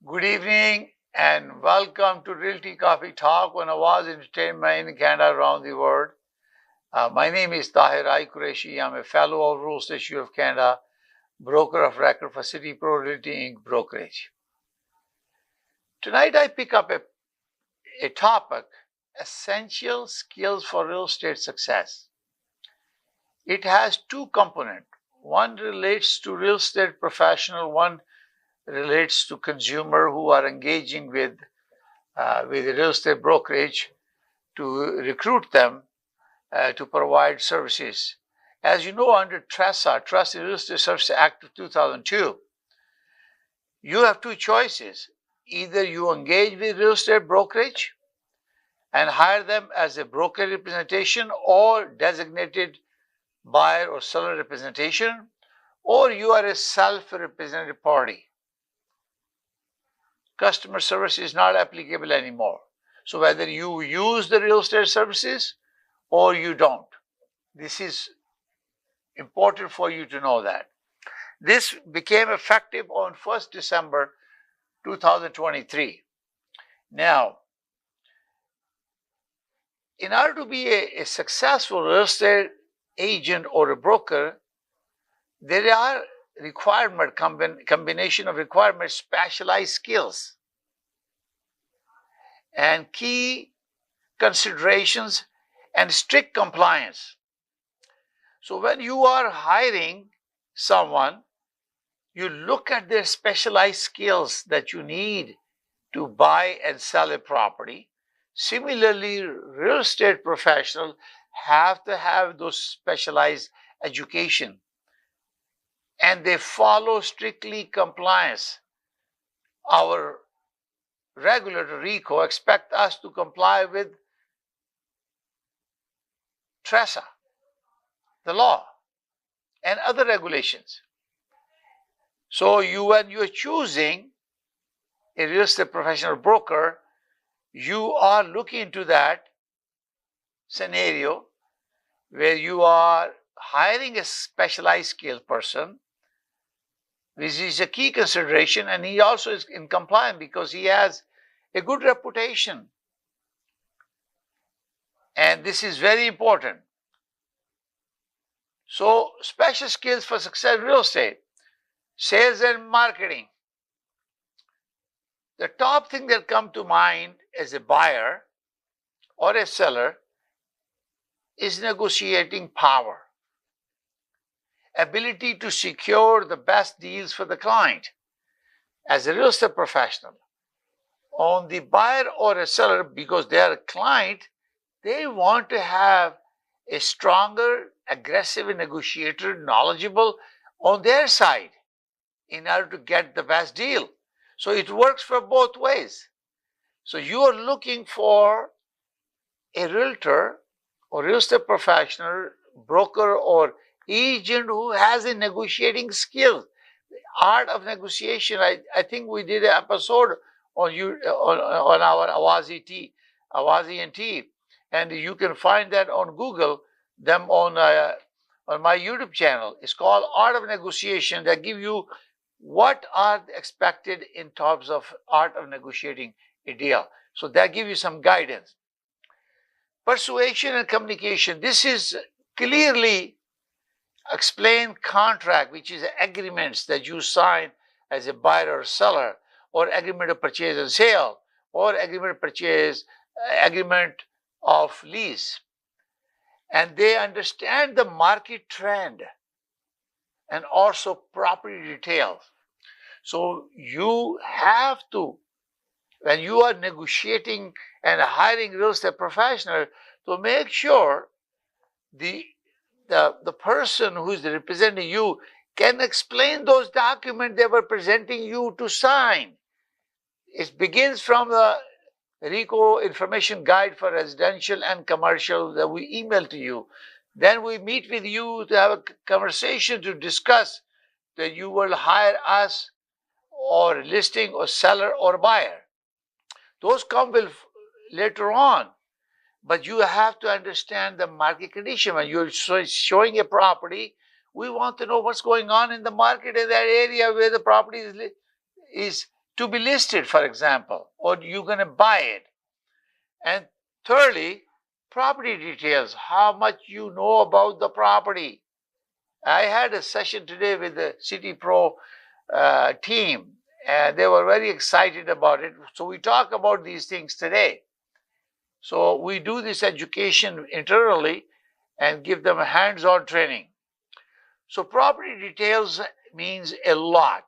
Good evening and welcome to Realty Coffee Talk on Awaz Entertainment in Canada around the world. My name is Tahir Qureshi. I'm a fellow of Real Estate Institute of Canada, broker of record for City Pro Realty Inc. brokerage. Tonight I pick up a topic, essential skills for real estate success. It has two components. One relates to real estate professional, one relates to consumer who are engaging with real estate brokerage to recruit them to provide services. As you know, under TRESA, Trust in Real Estate Services Act of 2002, you have two choices. Either you engage with real estate brokerage and hire them as a broker representation or designated buyer or seller representation, or you are a self-represented party. Customer service is not applicable anymore. So whether you use the real estate services or you don't, this is important for you to know that. This became effective on 1st December 2023. Now, in order to be a successful real estate agent or a broker, there are combination of requirements, specialized skills, and key considerations and strict compliance. So when you are hiring someone, you look at their specialized skills that you need to buy and sell a property. Similarly, real estate professionals have to have those specialized education, and they follow strictly compliance. Our regulator RICO expect us to comply with TRESA, the law, and other regulations. So when you're choosing a real estate professional broker, you are looking into that scenario where you are hiring a specialized skilled person, which is a key consideration, and he also is in compliance because he has a good reputation. And this is very important. So, special skills for success in real estate, sales and marketing. The top thing that come to mind as a buyer or a seller is negotiating power, ability to secure the best deals for the client. As a real estate professional, on the buyer or a seller, because they are a client, they want to have a stronger, aggressive negotiator, knowledgeable on their side in order to get the best deal. So it works for both ways. So you are looking for a realtor or real estate professional, broker or agent who has a negotiating skill, art of negotiation. I think we did an episode on our Awaz Ent, and you can find that on Google, them on my YouTube channel. It's called Art of Negotiation. That give you what are expected in terms of art of negotiating a deal. So that give you some guidance. Persuasion and communication. This is clearly explained contract, which is agreements that you sign as a buyer or seller, or agreement of purchase and sale, or agreement of purchase, agreement of lease. And they understand the market trend and also property details. So you have to, when you are negotiating and hiring real estate professional, to make sure the person who is representing you can explain those documents they were presenting you to sign. It begins from the RICO information guide for residential and commercial that we email to you. Then we meet with you to have a conversation to discuss that you will hire us or listing or seller or buyer. Those come later on, but you have to understand the market condition. When you're showing a property, we want to know what's going on in the market in that area where the property is to be listed, for example, or you're going to buy it. And thirdly, property details, how much you know about the property. I had a session today with the City Pro team, and they were very excited about it. So we talk about these things today. So we do this education internally and give them a hands-on training. So property details means a lot.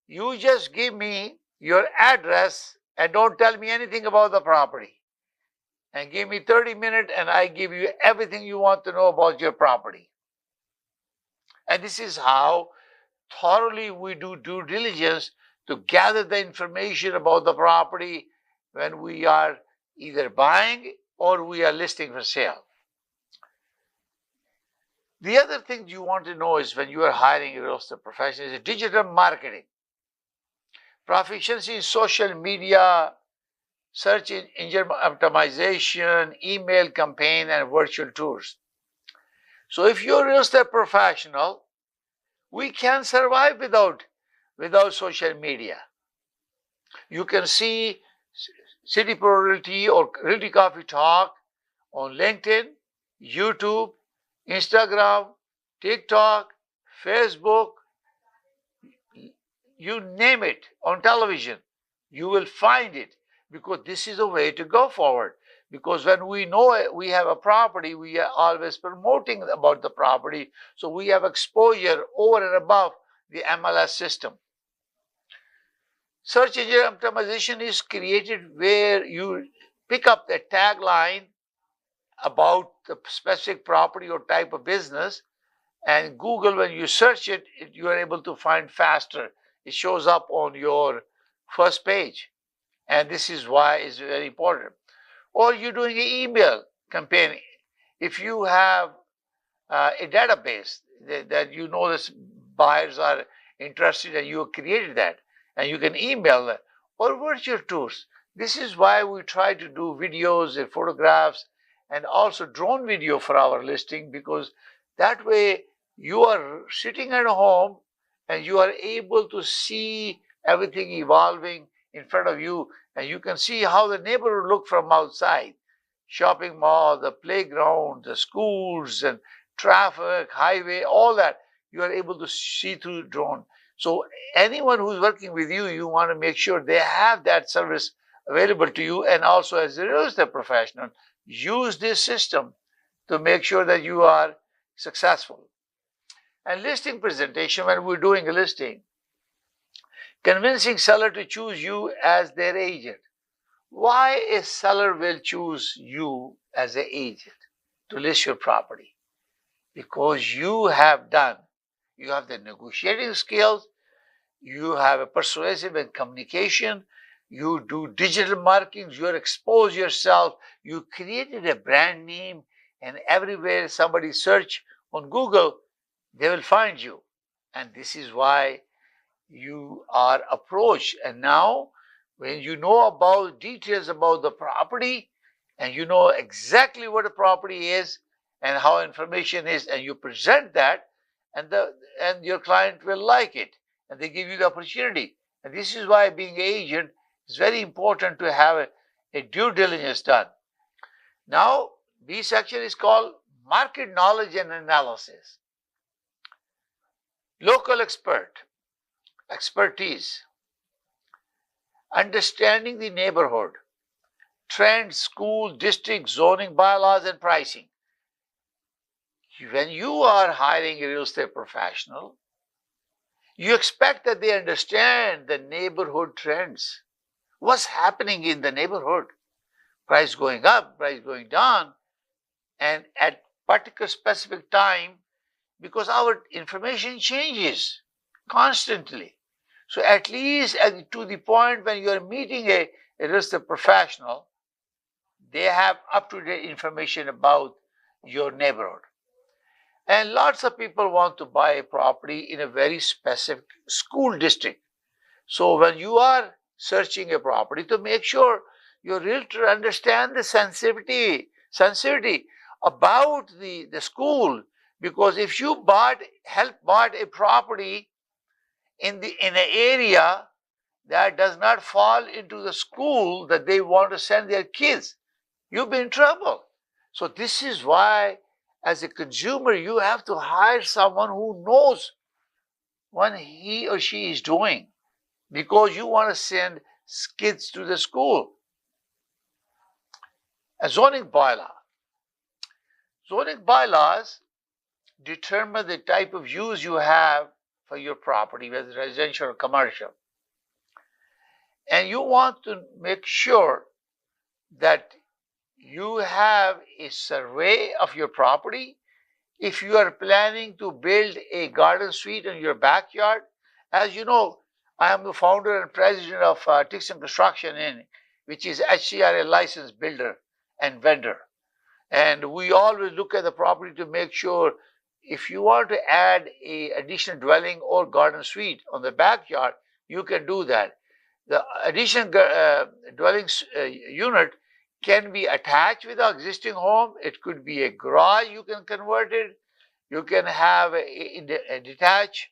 You just give me your address and don't tell me anything about the property. And give me 30 minutes and I give you everything you want to know about your property. And this is how thoroughly we do due diligence to gather the information about the property when we are either buying or we are listing for sale. The other thing you want to know is when you are hiring a real estate professional is digital marketing, proficiency in social media, search engine optimization, email campaign, and virtual tours. So if you're a real estate professional, we can survive without social media. You can see City Pro Realty or Realty Coffee Talk on LinkedIn, YouTube, Instagram, TikTok, Facebook, you name it, on television. You will find it because this is a way to go forward. Because when we know we have a property, we are always promoting about the property. So we have exposure over and above the MLS system. Search engine optimization is created where you pick up the tagline about the specific property or type of business, and Google, when you search it, you are able to find faster. It shows up on your first page. And this is why it's very important. Or you're doing an email campaign. If you have a database that you know this buyers are interested and you created that, and you can email them, or virtual tours. This is why we try to do videos and photographs and also drone video for our listing, because that way you are sitting at home and you are able to see everything evolving in front of you, and you can see how the neighborhood look from outside. Shopping mall, the playground, the schools and traffic, highway, all that you are able to see through drone. So anyone who's working with you, you want to make sure they have that service available to you. And also as a real estate professional, use this system to make sure that you are successful. And listing presentation, when we're doing a listing, convincing seller to choose you as their agent. Why a seller will choose you as an agent to list your property? Because you have the negotiating skills, you have a persuasive and communication, you do digital marketing, you expose yourself, you created a brand name, and everywhere somebody search on Google, they will find you. And this is why you are approached. And now when you know about details about the property and you know exactly what a property is and how information is, and you present that, and your client will like it and they give you the opportunity. And this is why being an agent is very important to have a due diligence done. Now B section is called market knowledge and analysis. Local expertise, understanding the neighborhood, trends, school, district, zoning, bylaws, and pricing. When you are hiring a real estate professional, you expect that they understand the neighborhood trends. What's happening in the neighborhood? Price going up, price going down, and at particular specific time, because our information changes constantly. So at least to the point when you are meeting a real estate professional, they have up-to-date information about your neighborhood. And lots of people want to buy a property in a very specific school district. So when you are searching a property, to make sure your realtor understand the sensitivity about the school, because if you help bought a property in an area that does not fall into the school that they want to send their kids, you'll be in trouble. So this is why, as a consumer, you have to hire someone who knows what he or she is doing, because you want to send kids to the school. A zoning bylaw. Zoning bylaws determine the type of use you have for your property, whether residential or commercial. And you want to make sure that you have a survey of your property. If you are planning to build a garden suite in your backyard, as you know, I am the founder and president of Tixon Construction Inc., which is HCRA licensed builder and vendor. And we always look at the property to make sure if you want to add a additional dwelling or garden suite on the backyard, you can do that. The additional dwelling unit can be attached with the existing home. It could be a garage, you can convert it. You can have a detached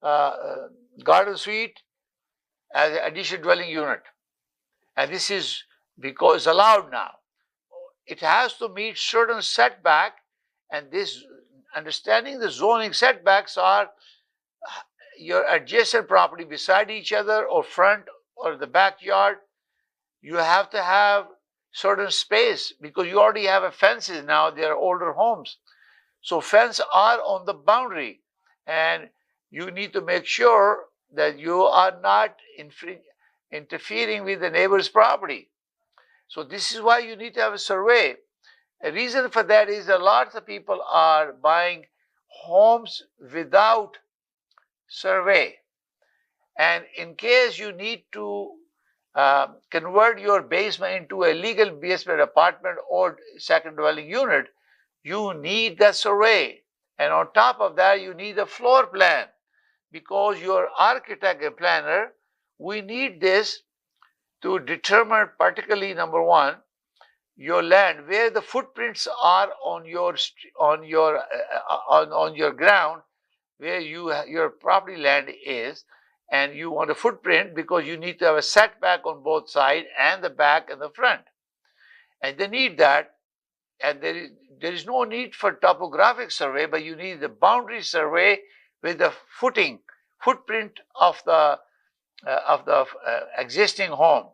garden suite as an additional dwelling unit. And this is because it's allowed now. It has to meet certain setback, and this understanding the zoning setbacks are your adjacent property beside each other or front or the backyard. You have to have certain space because you already have a fences now. They are older homes, so fence are on the boundary, and you need to make sure that you are not interfering with the neighbor's property. So this is why you need to have a survey. A reason for that is that lots of people are buying homes without survey. And in case you need to convert your basement into a legal basement apartment or second dwelling unit, you need the survey. And on top of that, you need a floor plan, because your architect and planner, we need this to determine, particularly number one, your land, where the footprints are on your ground, where your property land is, and you want a footprint because you need to have a setback on both sides and the back and the front, and they need that. And there is no need for topographic survey, but you need the boundary survey with the footprint of the existing home.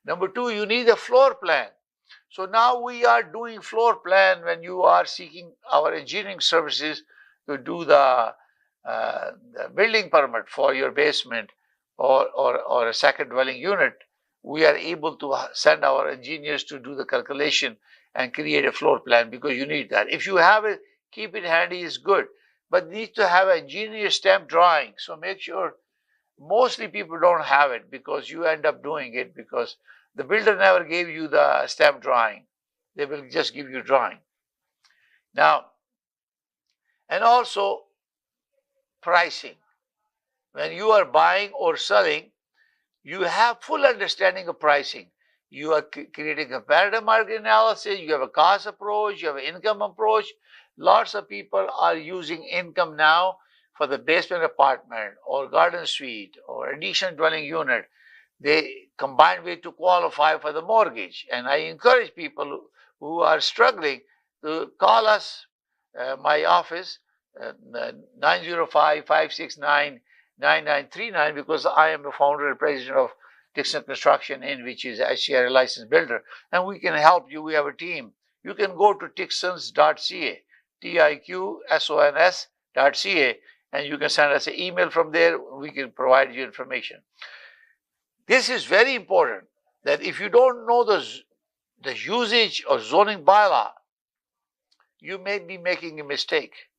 Number two, you need a floor plan. So now we are doing floor plan when you are seeking our engineering services to do the building permit for your basement or a second dwelling unit. We are able to send our engineers to do the calculation and create a floor plan, because you need that. If you have it, keep it handy is good, but need to have an engineer stamp drawing. So make sure, mostly people don't have it because you end up doing it because the builder never gave you the stamp drawing. They will just give you drawing. Now, and also pricing. When you are buying or selling, you have full understanding of pricing. You are creating a comparative market analysis, you have a cost approach, you have an income approach. Lots of people are using income now for the basement apartment or garden suite or additional dwelling unit. They combine with to qualify for the mortgage. And I encourage people who are struggling to call us, my office, 905-569-9939, because I am the founder and president of Tixon Construction Inc., which is a HCRA licensed builder, and we can help you. We have a team. You can go to tixons.ca, TIQSONS.ca, and you can send us an email from there. We can provide you information. This is very important, that if you don't know the usage of zoning bylaw, you may be making a mistake.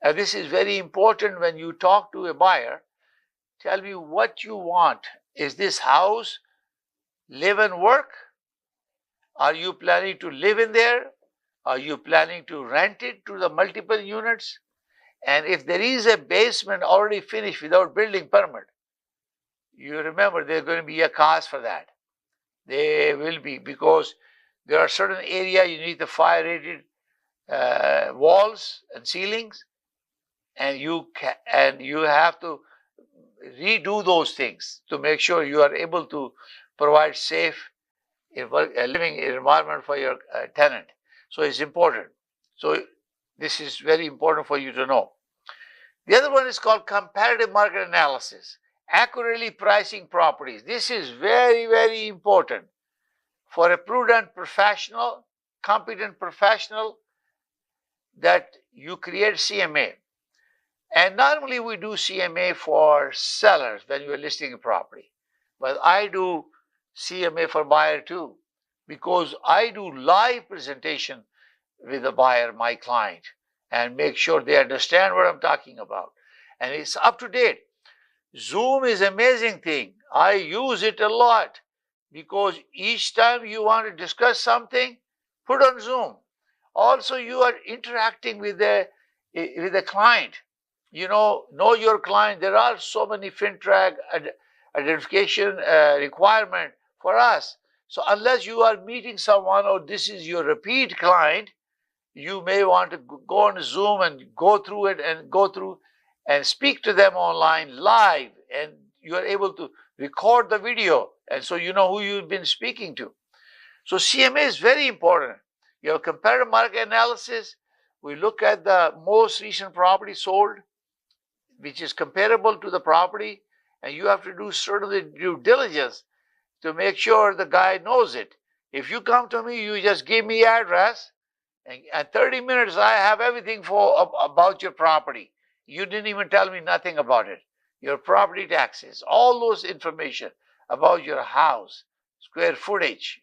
And this is very important when you talk to a buyer. Tell me what you want. Is this house live and work? Are you planning to live in there? Are you planning to rent it to the multiple units? And if there is a basement already finished without building permit, you remember there's going to be a cost for that. There will be, because there are certain areas you need the fire rated walls and ceilings, and you have to redo those things to make sure you are able to provide safe living environment for your tenant. So it's important. So this is very important for you to know. The other one is called comparative market analysis, accurately pricing properties. This is very, very important for a prudent professional, competent professional, that you create CMA. And normally we do CMA for sellers when you are listing a property, but I do CMA for buyer too, because I do live presentation with the buyer, my client, and make sure they understand what I'm talking about. And it's up to date. Zoom is an amazing thing. I use it a lot because each time you want to discuss something, put on Zoom. Also, you are interacting with the client. Know your client. There are so many FinTrack identification requirement for us. So unless you are meeting someone or this is your repeat client, you may want to go on Zoom and go through it and go through and speak to them online live, and you are able to record the video, and so you know who you've been speaking to. So CMA is very important. You have comparative market analysis. We look at the most recent property sold, which is comparable to the property, and you have to do certain due diligence to make sure the guy knows it. If you come to me, you just give me address, and at 30 minutes I have everything about your property. You didn't even tell me nothing about it. Your property taxes, all those information about your house, square footage,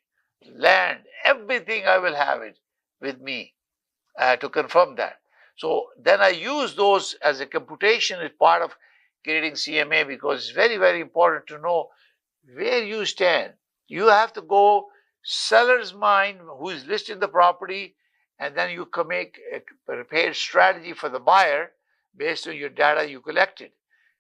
land, everything I will have it with me to confirm that. So then I use those as a computation as part of creating CMA, because it's very, very important to know where you stand. You have to go seller's mind, who is listing the property, and then you can make a prepared strategy for the buyer based on your data you collected.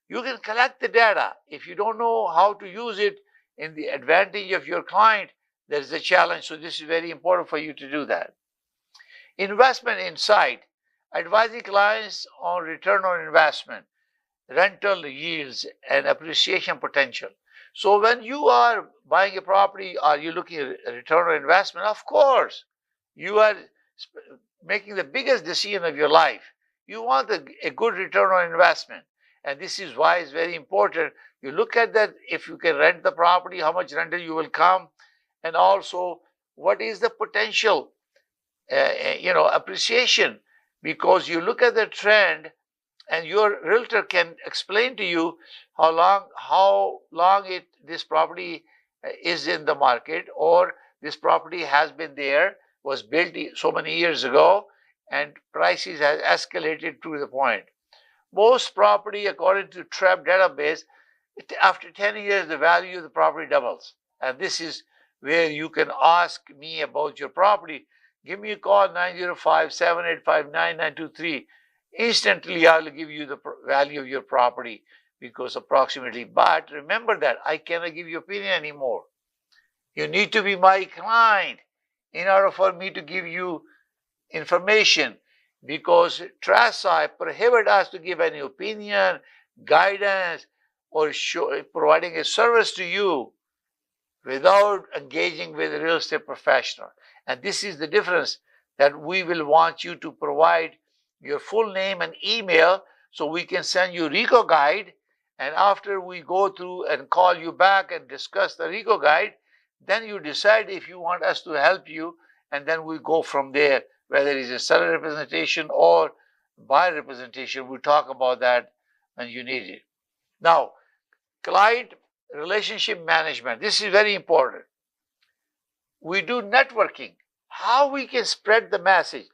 You can collect the data. If you don't know how to use it in the advantage of your client, there is a challenge. So this is very important for you to do that. Investment insight, advising clients on return on investment, rental yields, and appreciation potential. So when you are buying a property, are you looking at return on investment? Of course, you are making the biggest decision of your life. You want a good return on investment. And this is why it's very important. You look at that, if you can rent the property, how much rental you will come, and also what is the potential appreciation, because you look at the trend and your realtor can explain to you how long this property is in the market, or this property has been there, was built so many years ago, and prices has escalated to the point. Most property, according to TREP database, after 10 years the value of the property doubles. And this is where you can ask me about your property. Give me a call, 905-785-9923. Instantly I will give you the value of your property, because approximately. But remember that I cannot give you opinion anymore. You need to be my client in order for me to give you information, because TRASI prohibit us to give any opinion, guidance, or providing a service to you without engaging with a real estate professional. And this is the difference, that we will want you to provide your full name and email so we can send you RICO guide. And after we go through and call you back and discuss the RICO guide, then you decide if you want us to help you, and then we go from there, whether it's a seller representation or buyer representation. We'll talk about that when you need it. Now, client relationship management. This is very important. We do networking. How we can spread the message?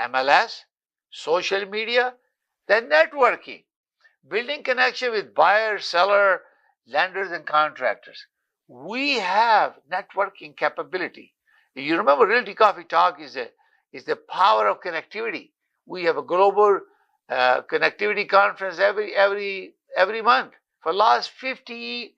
MLS, social media, then networking. Building connection with buyers, seller, lenders, and contractors. We have networking capability. You remember Realty Coffee Talk is the power of connectivity. We have a global connectivity conference every month. For the last 50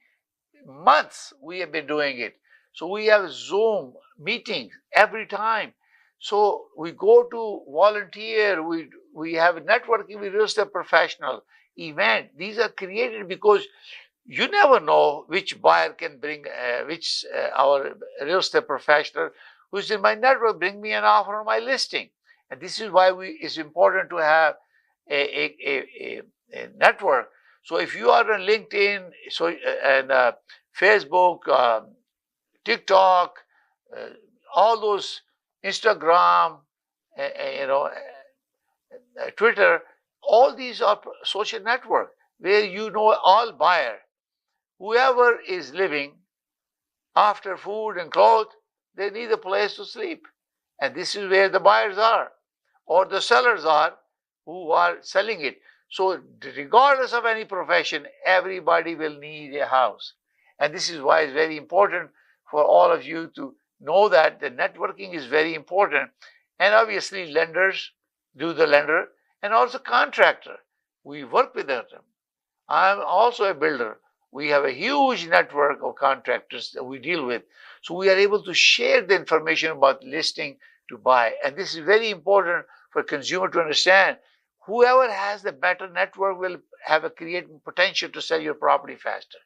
months, we have been doing it. So we have Zoom meetings every time. So we go to volunteer, we have networking with real estate professional event. These are created because you never know which buyer can bring, which our real estate professional who's in my network bring me an offer on my listing. And this is why it's important to have a network. So if you are on LinkedIn, and Facebook, TikTok, all those, Instagram, Twitter, all these are social network where you know all buyer. Whoever is living after food and clothes, they need a place to sleep. And this is where the buyers are, or the sellers are who are selling it. So regardless of any profession, everybody will need a house. And this is why it's very important for all of you to know that the networking is very important. And obviously lenders do the lender, and also contractor. We work with them. I'm also a builder. We have a huge network of contractors that we deal with. So we are able to share the information about listing to buy. And this is very important for consumer to understand. Whoever has the better network will have a create potential to sell your property faster.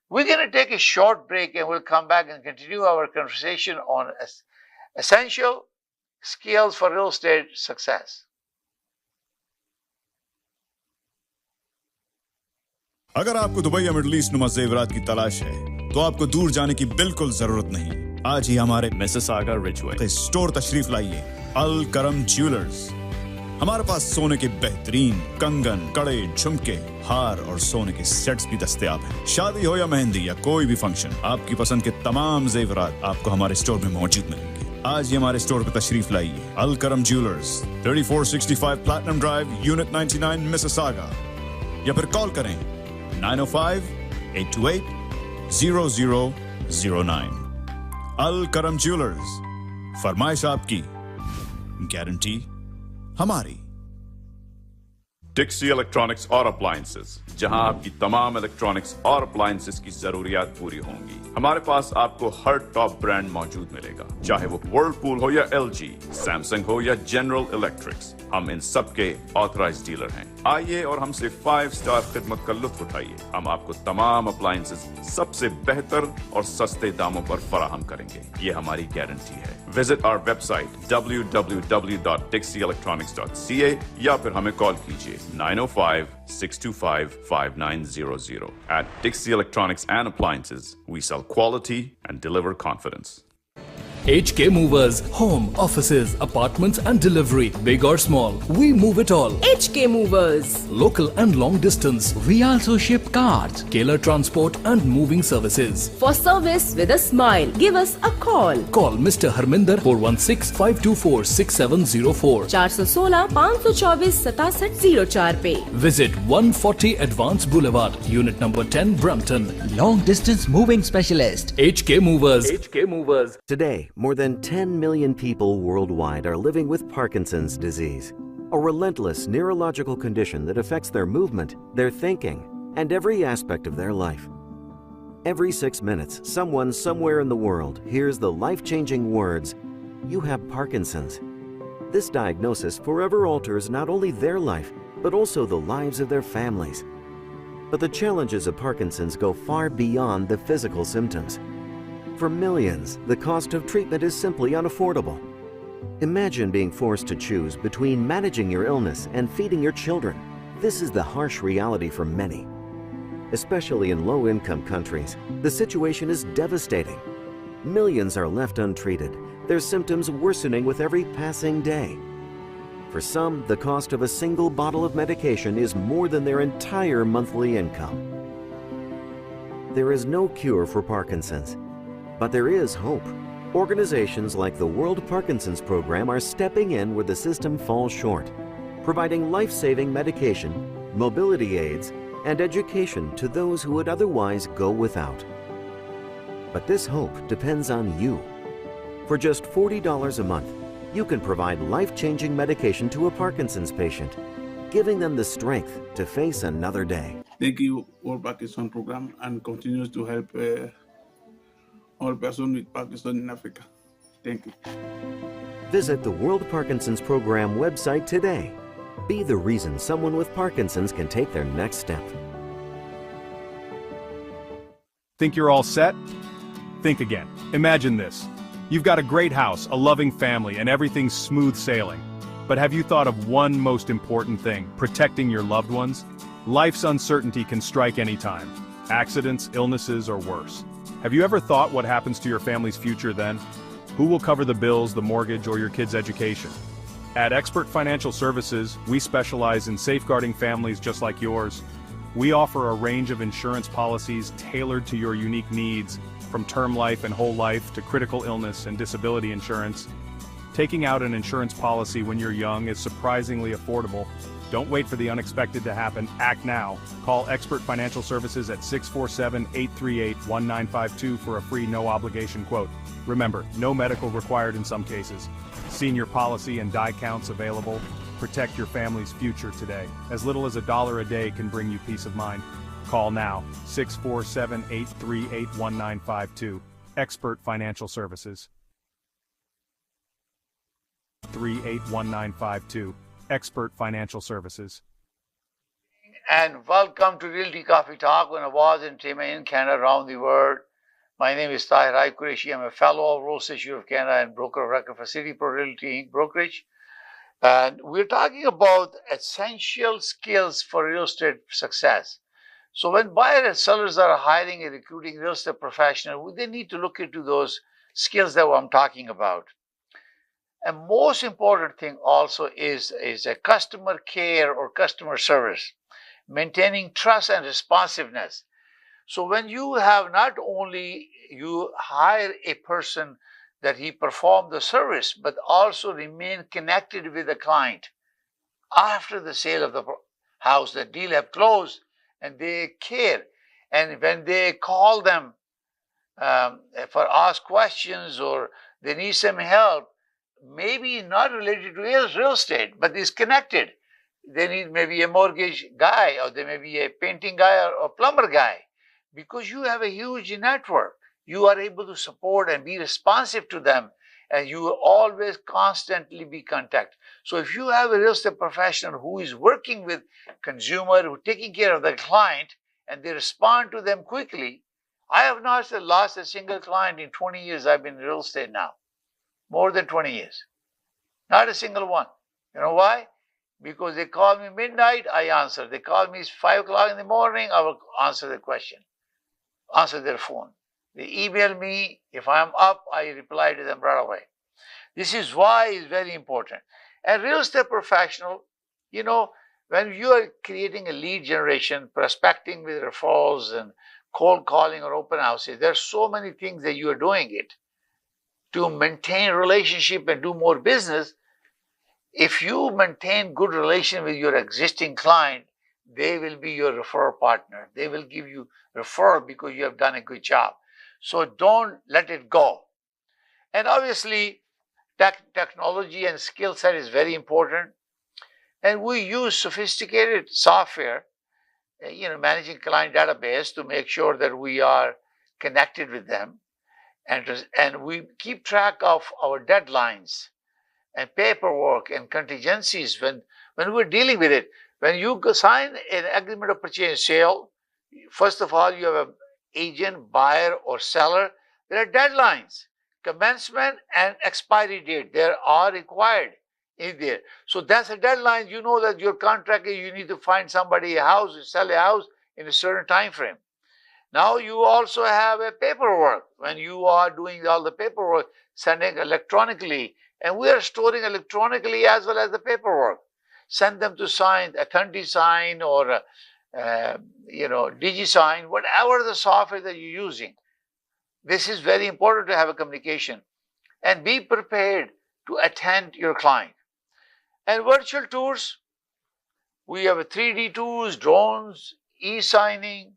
We're going to take a short break and we'll come back and continue our conversation on essential skills for real estate success. अगर आपको Dubai या middle east नुमा जेवरात की तलाश है तो आपको दूर जाने की बिल्कुल जरूरत नहीं। आज ही हमारे मिसिसागा रिचवे स्टोर तशरीफ लाइए, अल करम ज्वेलर्स। हमारे पास सोने के बेहतरीन कंगन, कड़े, झुमके, हार और सोने के सेट्स भी दस्तयाब हैं। शादी हो या मेहंदी या कोई भी फंक्शन, आपकी पसंद के तमाम जेवरात आपको हमारे स्टोर में मौजूद मिलेंगे। आज ही हमारे स्टोर पर तशरीफ लाइए, अल करम jewellers, 3465 platinum drive, unit 99, Mississauga, या फिर कॉल करें 905-828-0009। अल करम ज्वेलर्स, फरमाइश आपकी, गारंटी हमारी। डिक्सी इलेक्ट्रॉनिक्स और अप्लायंसेस, जहां आपकी तमाम इलेक्ट्रॉनिक्स और अप्लायंसेस की जरूरियात पूरी होंगी। हमारे पास आपको हर टॉप ब्रांड मौजूद मिलेगा, चाहे वो वर्लपूल हो या एलजी, सैमसंग हो या जनरल इलेक्ट्रिक्स। हम इन सब के ऑथराइज्ड डीलर हैं। आइए और हमसे 5 स्टार खिदमत का लुत्फ उठाइए। हम आपको तमाम अप्लायंसेस सबसे बेहतर और सस्ते दामों पर फराहम करेंगे, ये हमारी गारंटी है। विजिट आवर वेबसाइट www.dixieelectronics.ca या फिर हमें कॉल कीजिए 905-625-5900. At Dixie Electronics and Appliances, we sell quality and deliver confidence. HK Movers, home, offices, apartments and delivery, big or small, we move it all. HK Movers. Local and long distance, we also ship cars, Keller transport and moving services. For service with a smile, give us a call. Call Mr. Harminder 416-524-6704. 416-524-6704 पे. Visit 140 Advance Boulevard, Unit number 10, Brampton. Long distance moving specialist. HK Movers. HK Movers. Today, more than 10 million people worldwide are living with Parkinson's disease, a relentless neurological condition that affects their movement, their thinking, and every aspect of their life. Every 6 minutes, someone somewhere in the world hears the life-changing words, "You have Parkinson's." This diagnosis forever alters not only their life, but also the lives of their families. But the challenges of Parkinson's go far beyond the physical symptoms. For millions, the cost of treatment is simply unaffordable. Imagine being forced to choose between managing your illness and feeding your children. This is the harsh reality for many. Especially in low-income countries, the situation is devastating. Millions are left untreated, their symptoms worsening with every passing day. For some, the cost of a single bottle of medication is more than their entire monthly income. There is no cure for Parkinson's. But there is hope. Organizations like the World Parkinson's Program are stepping in where the system falls short, providing life-saving medication, mobility aids, and education to those who would otherwise go without. But this hope depends on you. For just $40 a month, you can provide life-changing medication to a Parkinson's patient, giving them the strength to face another day. Thank you, World Parkinson Program, and continues to help all persons with Parkinson in Africa. Thank you. Visit the World Parkinson's Program website today. Be the reason someone with Parkinson's can take their next step. Think you're all set? Think again. Imagine this. You've got a great house, a loving family, and everything's smooth sailing. But have you thought of one most important thing, protecting your loved ones? Life's uncertainty can strike any time. Accidents, illnesses, or worse. Have you ever thought what happens to your family's future then? Who will cover the bills, the mortgage, or your kids' education? At Expert Financial Services, we specialize in safeguarding families just like yours. We offer a range of insurance policies tailored to your unique needs, from term life and whole life to critical illness and disability insurance. Taking out an insurance policy when you're young is surprisingly affordable. Don't wait for the unexpected to happen. Act now. Call Expert Financial Services at 647-838-1952 for a free no-obligation quote. Remember, no medical required in some cases. Senior policy and die counts available. Protect your family's future today. As little as $1 a day can bring you peace of mind. Call now, 647-838-1952. Expert Financial Services. 381952. Expert Financial Services. And welcome to Realty Coffee Talk with Awaz Ent in Canada, around the world. My name is Tahir Qureshi. I'm a fellow of Royal Institute of Canada and broker of record for City Pro Realty Inc. brokerage. And we're talking about essential skills for real estate success. So when buyers and sellers are hiring and recruiting real estate professionals, they need to look into those skills that I'm talking about. And most important thing also is a customer care or customer service, maintaining trust and responsiveness. So when you have not only you hire a person that he perform the service, but also remain connected with the client after the sale of the house, the deal have closed, and they care. And when they call them for ask questions or they need some help, maybe not related to real estate, but is connected. They need maybe a mortgage guy, or they may be a painting guy or a plumber guy. Because you have a huge network, you are able to support and be responsive to them, and you will always constantly be contact. So if you have a real estate professional who is working with consumer, who taking care of the client, and they respond to them quickly, I have not lost a single client in 20 years I've been in real estate now. More than 20 years. Not a single one. You know why? Because they call me midnight, I answer. They call me 5 o'clock in the morning, I will answer the question. Answer their phone. They email me. If I'm up, I reply to them right away. This is why it's very important. And real estate professional, you know, when you are creating a lead generation, prospecting with referrals and cold calling or open houses, there's so many things that you are doing it to maintain relationship and do more business. If you maintain good relation with your existing client, they will be your referral partner. They will give you referral because you have done a good job. So don't let it go. And obviously, technology and skill set is very important. And we use sophisticated software, managing client database to make sure that we are connected with them. And we keep track of our deadlines and paperwork and contingencies when we're dealing with it. When you sign an agreement of purchase and sale, first of all, you have an agent, buyer, or seller. There are deadlines, commencement and expiry date. They are required in there. So that's a deadline. You know that your contract is you need to find somebody a house, sell a house in a certain time frame. Now you also have a paperwork. When you are doing all the paperwork, sending electronically, and we are storing electronically as well as the paperwork. Send them to sign, Authority Sign or DigiSign, whatever the software that you're using. This is very important to have a communication. And be prepared to attend your client. And virtual tours, we have a 3D tools, drones, e-signing,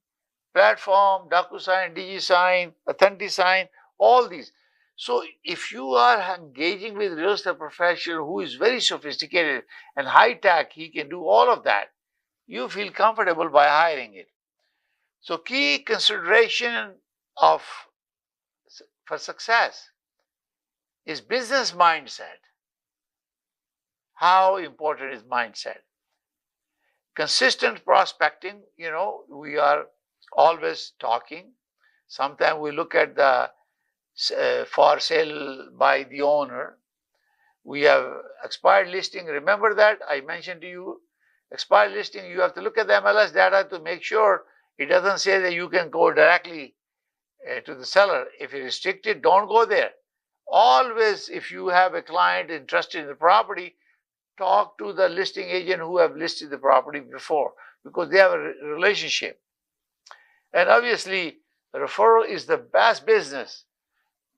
platform, DocuSign, DigiSign, Authority Sign, all these. So if you are engaging with real estate professional who is very sophisticated and high tech, he can do all of that, you feel comfortable by hiring it. So key consideration for success is business mindset. how important is mindset. Consistent prospecting, we are always talking. Sometimes we look at the for sale by the owner. We have expired listing. Remember that I mentioned to you, expired listing, you have to look at the MLS data to make sure it doesn't say that you can go directly to the seller. If it's restricted, don't go there. Always, if you have a client interested in the property, talk to the listing agent who have listed the property before, because they have a relationship. And obviously, referral is the best business.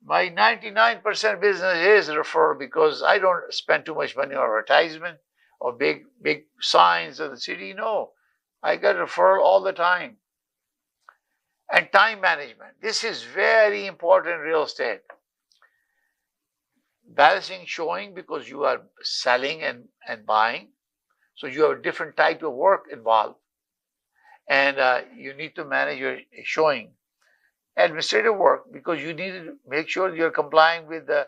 My 99% business is referral, because I don't spend too much money on advertisement or big signs of the city. No, I get referral all the time. And time management. This is very important in real estate. Balancing showing, because you are selling and buying. So you have a different type of work involved. And you need to manage your showing. Administrative work, because you need to make sure you're complying with the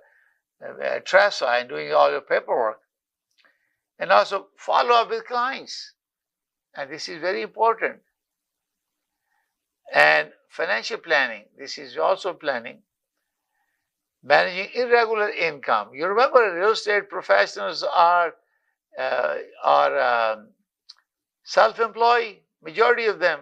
TRESA and doing all your paperwork. And also follow up with clients. And this is very important. And financial planning, this is also planning. Managing irregular income. You remember, real estate professionals are self-employed, majority of them,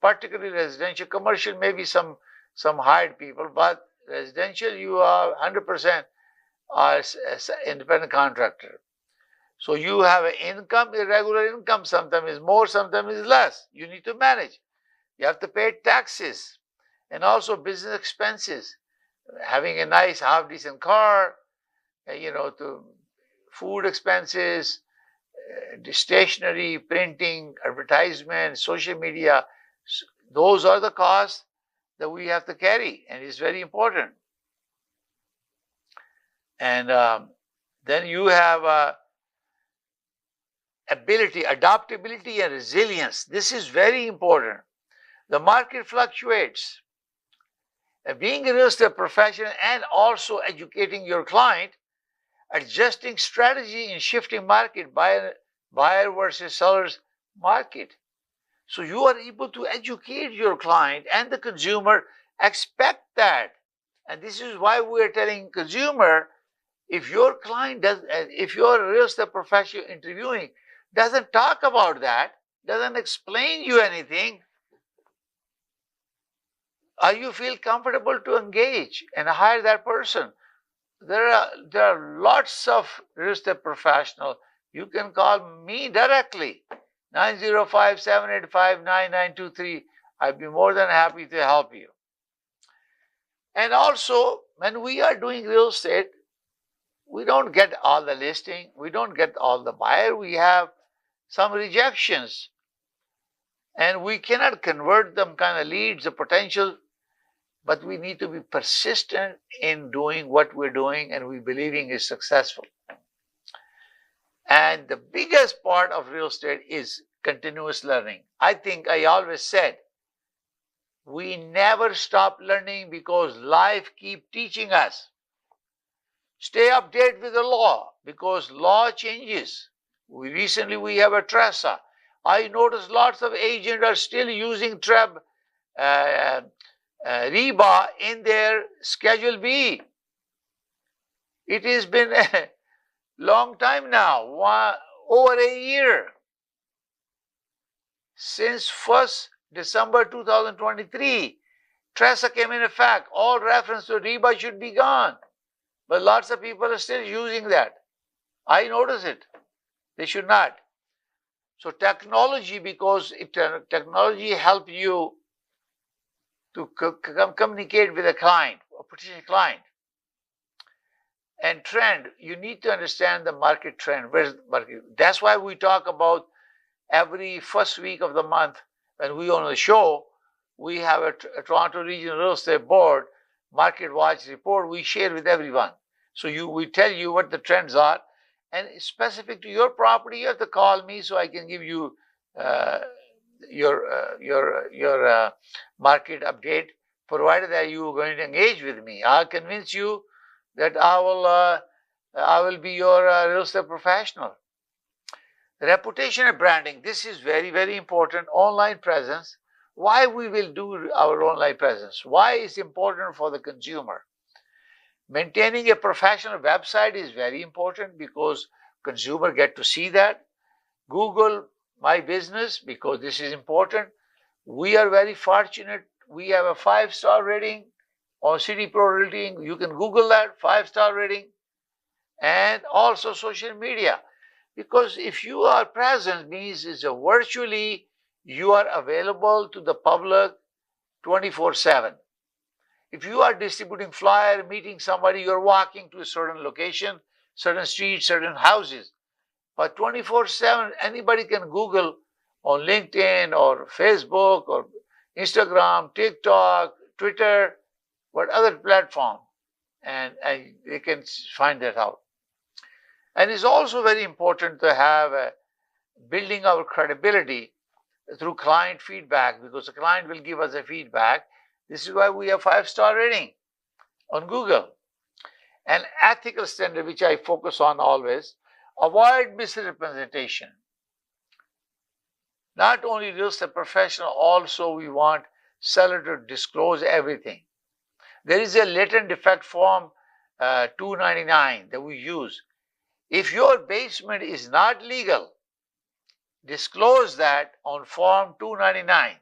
particularly residential. Commercial, maybe some hired people, but residential, you are 100% are independent contractor. So you have an income, irregular income, sometimes is more, sometimes is less. You need to manage. You have to pay taxes and also business expenses. Having a nice, half-decent car, to food expenses, stationery, printing, advertisement, social media. Those are the costs that we have to carry, and it's very important. And then you have ability, adaptability, and resilience. This is very important. The market fluctuates. Being a real estate professional and also educating your client, adjusting strategy in shifting market, buyer versus seller's market. So you are able to educate your client and the consumer. Expect that. And this is why we are telling consumer, if your client if your real estate professional interviewing doesn't talk about that, doesn't explain you anything, you feel comfortable to engage and hire that person. There are lots of real estate professionals. You can call me directly, 905-785-9923. I'd be more than happy to help you. And also, when we are doing real estate, we don't get all the listing. We don't get all the buyer. We have some rejections. And we cannot convert them kind of leads, the potential. But we need to be persistent in doing what we're doing, and we believing is successful. And the biggest part of real estate is continuous learning. I think I always said, we never stop learning because life keeps teaching us. Stay updated with the law because law changes. Recently we have a TRESA. I noticed lots of agents are still using REBA in their Schedule B. It has been a long time now, over a year. Since 1st December 2023, TRESA came in effect. All reference to REBA should be gone. But lots of people are still using that. I notice it. They should not. So technology, because technology helps you to communicate with a client, a potential client. And trend, you need to understand the market trend. Where's the market? That's why we talk about every first week of the month when we on the show, we have a Toronto Regional Real Estate Board Market Watch report we share with everyone. So we tell you what the trends are, and specific to your property, you have to call me so I can give you your market update, provided that you are going to engage with me. I'll convince you that I will I will be your real estate professional. Reputation and branding. This is very, very important. Online presence. Why we will do our online presence? Why is important for the consumer? Maintaining a professional website is very important because consumer get to see that. Google My Business, because this is important. We are very fortunate. We have a 5-star rating on City Pro Realty. You can Google that, 5-star rating. And also social media. Because if you are present, means it's a virtually you are available to the public 24/7. If you are distributing flyer, meeting somebody, you're walking to a certain location, certain streets, certain houses. But 24/7, anybody can Google on LinkedIn or Facebook or Instagram, TikTok, Twitter, what other platform, and they can find that out. And it's also very important to have building our credibility through client feedback, because the client will give us a feedback. This is why we have 5-star rating on Google. An ethical standard, which I focus on always. Avoid misrepresentation. Not only real estate professional, also we want seller to disclose everything. There is a latent defect form 299 that we use. If your basement is not legal, disclose that on form 299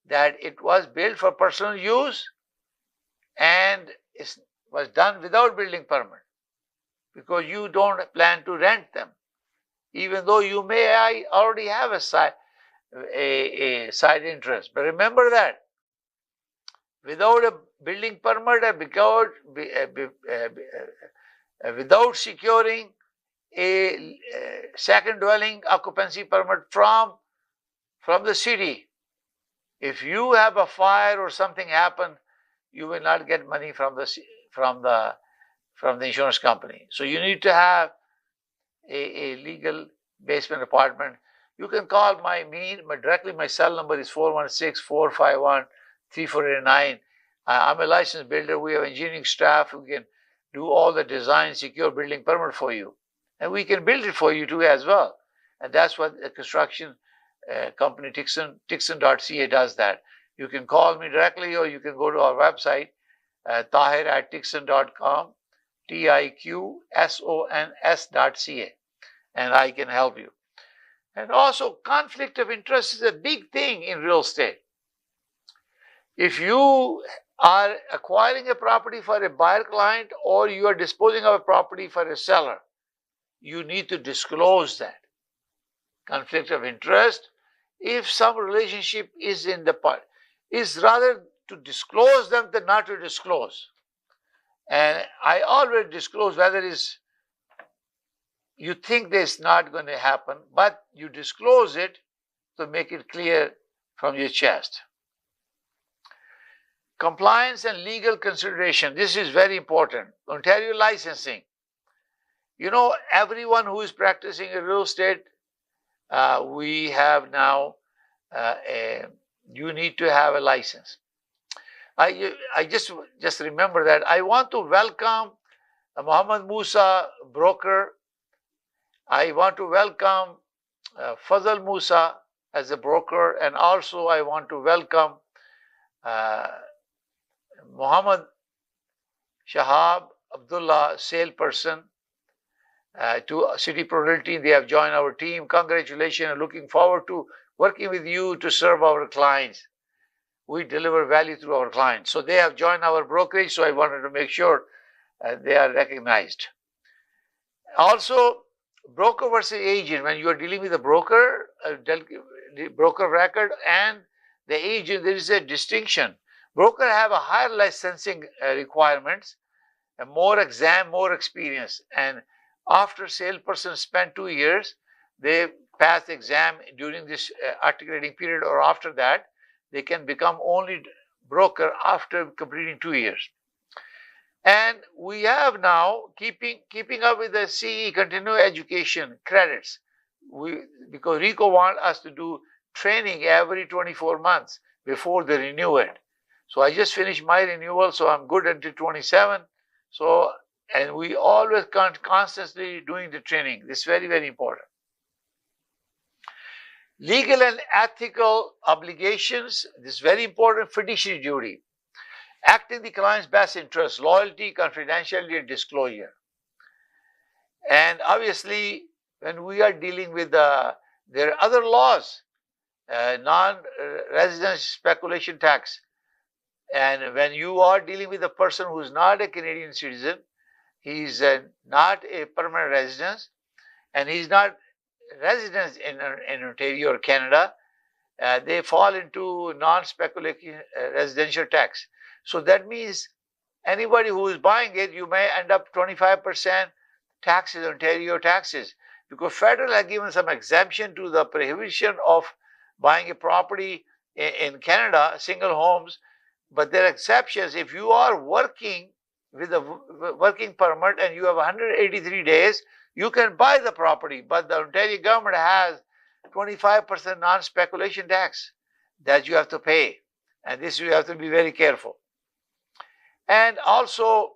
that it was built for personal use and it was done without building permit, because you don't plan to rent them, even though you may already have a side interest. But remember that without a building permit without securing a second dwelling occupancy permit from the city, if you have a fire or something happen, you will not get money from the insurance company. So you need to have a legal basement apartment. You can call directly. My cell number is 416-451-3489. I'm a licensed builder. We have engineering staff who can do all the design, secure building permit for you. And we can build it for you too as well. And that's what the construction company Tixon.ca does that. You can call me directly, or you can go to our website, Tahir@Tixon.com, TIQSONS.ca, and I can help you. And also, conflict of interest is a big thing in real estate. If you are acquiring a property for a buyer client, or you are disposing of a property for a seller, you need to disclose that. Conflict of interest, if some relationship is in the part, is rather to disclose them than not to disclose. And I always disclose whether you think this not going to happen, but you disclose it to make it clear from your chest. Compliance and legal consideration. This is very important. Ontario licensing. You know, everyone who is practicing in real estate, we have now, you need to have a license. I just remember that. I want to welcome Muhammad Musa, broker. I want to welcome Fazal Musa as a broker, and also I want to welcome Muhammad Shahab Abdullah, salesperson to City Pro Realty. They have joined our team. Congratulations, and looking forward to working with you to serve our clients. We deliver value through our clients. So they have joined our brokerage, so I wanted to make sure they are recognized. Also, broker versus agent. When you are dealing with a broker, broker record and the agent, there is a distinction. Broker have a higher licensing requirements, and more exam, more experience. And after salesperson spend 2 years, they pass the exam during this articulating period, or after that, they can become only broker after completing 2 years. And we have now keeping up with the CE, continuing education credits. Because RICO want us to do training every 24 months before they renew it. So I just finished my renewal, so I'm good until 27. So And we always constantly doing the training. This is very, very important. Legal and ethical obligations. This is very important. Fiduciary duty. Act in the client's best interest. Loyalty, confidentiality, and disclosure. And obviously, when we are dealing with there are other laws, non-residence speculation tax. And when you are dealing with a person who is not a Canadian citizen, he is not a permanent resident, and he's not resident in Ontario or Canada, they fall into non-speculative residential tax. So that means anybody who is buying it, you may end up 25% taxes, Ontario taxes, because federal has given some exemption to the prohibition of buying a property in Canada, single homes, but there are exceptions. If you are working with a working permit and you have 183 days, you can buy the property, but the Ontario government has 25% non-speculation tax that you have to pay, and this you have to be very careful. And also,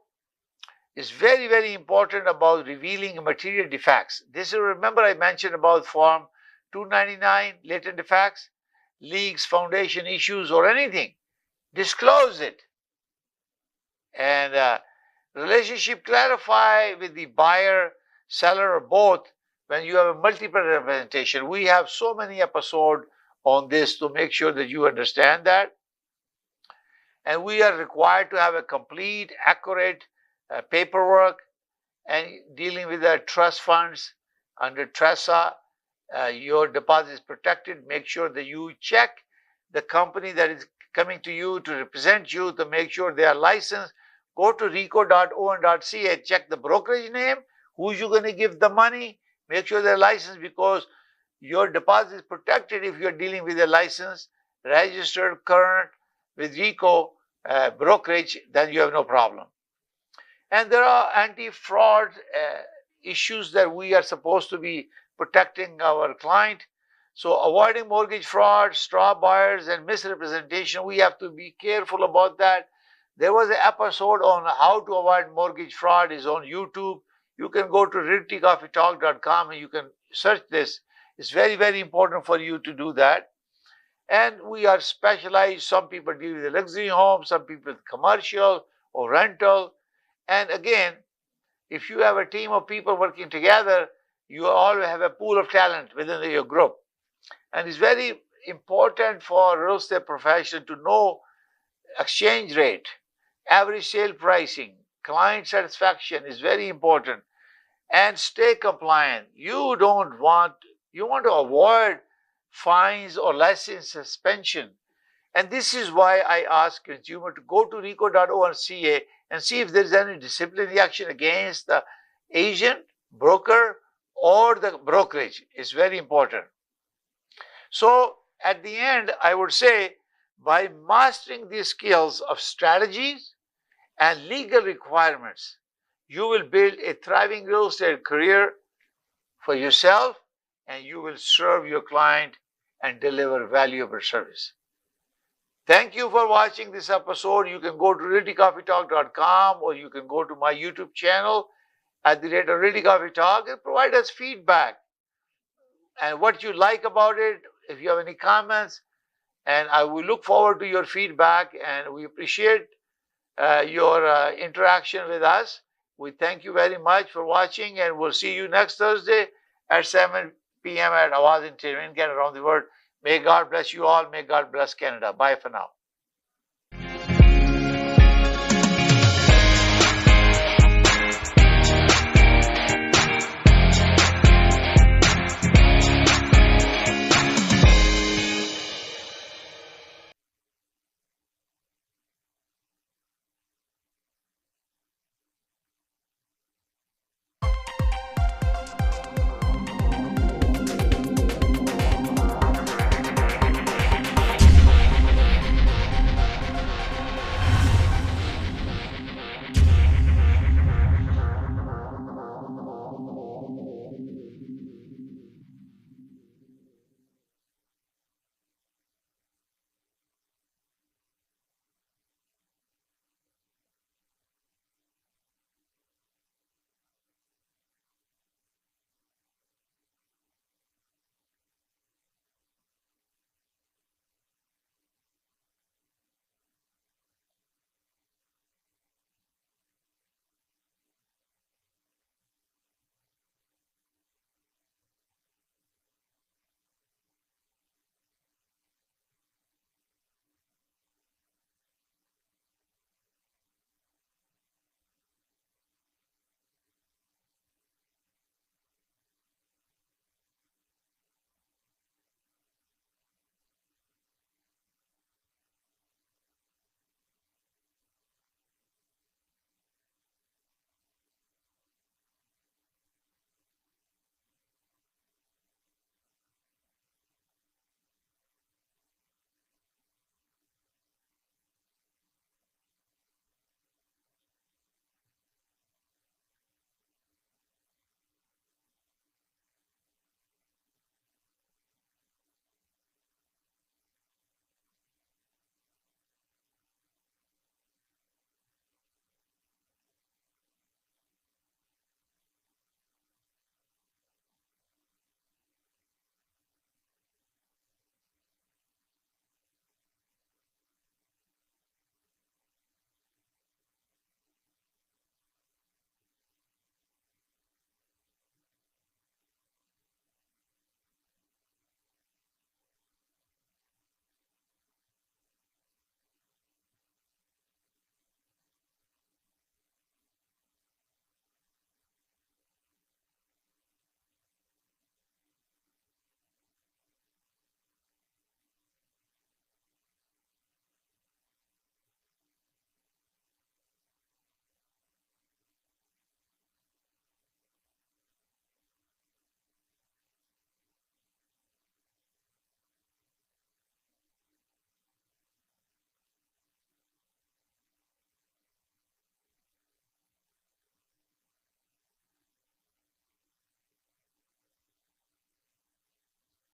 it's very, very important about revealing material defects. This is, remember I mentioned about Form 299, latent defects, leaks, foundation issues, or anything. Disclose it. And relationship clarify with the buyer, seller, or both when you have a multiple representation. We have so many episodes on this to make sure that you understand that. And we are required to have a complete, accurate paperwork, and dealing with the trust funds under TRESA. Your deposit is protected. Make sure that you check the company that is coming to you to represent you to make sure they are licensed. Go to rico.on.ca, check the brokerage name, who you going to give the money, make sure they're licensed, because your deposit is protected if you're dealing with a licensed, registered, current with RICO brokerage, then you have no problem. And there are anti-fraud issues that we are supposed to be protecting our client. So avoiding mortgage fraud, straw buyers, and misrepresentation, we have to be careful about that. There was an episode on how to avoid mortgage fraud is on YouTube. You can go to realtycoffeetalk.com and you can search this. It's very, very important for you to do that. And we are specialized. Some people deal with the luxury home, some people with commercial or rental. And again, if you have a team of people working together, you all have a pool of talent within your group. And it's very important for real estate profession to know exchange rate, average sale pricing, client satisfaction is very important, and stay compliant. You want to avoid fines or license suspension. And this is why I ask consumer to go to rico.on.ca and see if there is any disciplinary action against the agent, broker, or the brokerage. It's very important. So at the end, I would say, by mastering these skills of strategies and legal requirements, you will build a thriving real estate career for yourself, and you will serve your client and deliver valuable service. Thank you for watching this episode. You can go to realtycoffeetalk.com, or you can go to my YouTube channel at the rate of Realty Coffee Talk and provide us feedback and what you like about it. If you have any comments, and I will look forward to your feedback, and we appreciate your interaction with us. We thank you very much for watching, and we'll see you next Thursday at 7 p.m. at Awaz Ent, Canada, around the world. May God bless you all. May God bless Canada. Bye for now.